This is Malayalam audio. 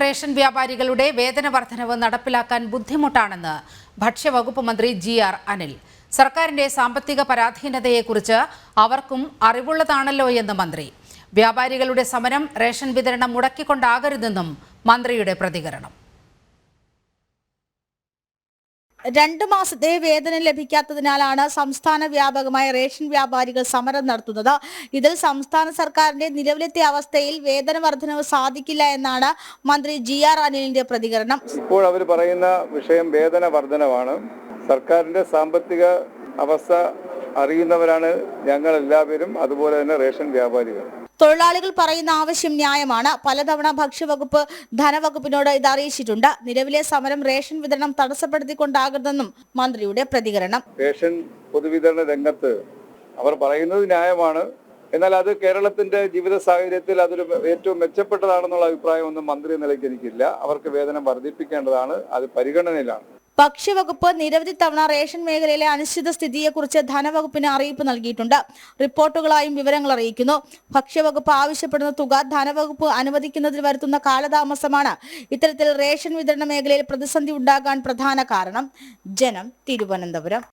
റേഷൻ വ്യാപാരികളുടെ വേതന വർധനവ് നടപ്പിലാക്കാൻ ബുദ്ധിമുട്ടാണെന്ന് ഭക്ഷ്യവകുപ്പ് മന്ത്രി ജി.ആർ. അനിൽ. സർക്കാരിന്റെ സാമ്പത്തിക പരാധീനതയെക്കുറിച്ച് അവർക്കും അറിവുള്ളതാണല്ലോ എന്ന് മന്ത്രി. വ്യാപാരികളുടെ സമരം റേഷൻ വിതരണം മുടക്കിക്കൊണ്ടാകരുതെന്നും മന്ത്രിയുടെ പ്രതികരണം. 2 മാസത്തെ വേതനം ലഭിക്കാത്തതിനാലാണ് സംസ്ഥാന വ്യാപകമായ റേഷൻ വ്യാപാരികൾ സമരം നടത്തുന്നത്. ഇതിൽ സംസ്ഥാന സർക്കാരിന്റെ നിലവിലത്തെ അവസ്ഥയിൽ വേതന വർധനവ് സാധിക്കില്ല എന്നാണ് മന്ത്രി ജി.ആർ. അനിലിന്റെ പ്രതികരണം. ഇപ്പോൾ അവർ പറയുന്ന വിഷയം വേതന വർധനവാണ്. സർക്കാരിന്റെ സാമ്പത്തിക അവസ്ഥ അറിയുന്നവരാണ് ഞങ്ങൾ എല്ലാവരും, അതുപോലെ തന്നെ റേഷൻ വ്യാപാരികൾ. തൊഴിലാളികൾ പറയുന്ന ആവശ്യം ന്യായമാണ്. പലതവണ ഭക്ഷ്യവകുപ്പ് ധനവകുപ്പിനോട് ഇത് അറിയിച്ചിട്ടുണ്ട്. നിലവിലെ സമരം റേഷൻ വിതരണം തടസ്സപ്പെടുത്തിക്കൊണ്ടാകരുതെന്നും മന്ത്രിയുടെ പ്രതികരണം. റേഷൻ പൊതുവിതരണ രംഗത്ത് അവർ പറയുന്നത് ന്യായമാണ്. എന്നാൽ അത് കേരളത്തിന്റെ ജീവിത സാഹചര്യത്തിൽ അതൊരു ഏറ്റവും മെച്ചപ്പെട്ടതാണെന്നുള്ള അഭിപ്രായമൊന്നും മന്ത്രി എന്ന നിലയ്ക്ക് എനിക്കില്ല. അവർക്ക് വേതനം വർദ്ധിപ്പിക്കേണ്ടതാണ്, അത് പരിഗണനയിലാണ്. ഭക്ഷ്യവകുപ്പ് നിരവധി തവണ റേഷൻ മേഖലയിലെ അനിശ്ചിത സ്ഥിതിയെക്കുറിച്ച് ധനവകുപ്പിന് അറിയിപ്പ് നൽകിയിട്ടുണ്ട്. റിപ്പോർട്ടുകളായും വിവരങ്ങൾ അറിയിക്കുന്നു. ഭക്ഷ്യവകുപ്പ് ആവശ്യപ്പെടുന്ന തുക ധനവകുപ്പ് അനുവദിക്കുന്നതിൽ വരുത്തുന്ന കാലതാമസമാണ് ഇത്തരത്തിൽ റേഷൻ വിതരണ മേഖലയിൽ പ്രതിസന്ധി ഉണ്ടാകാൻ പ്രധാന കാരണം. ജനം, തിരുവനന്തപുരം.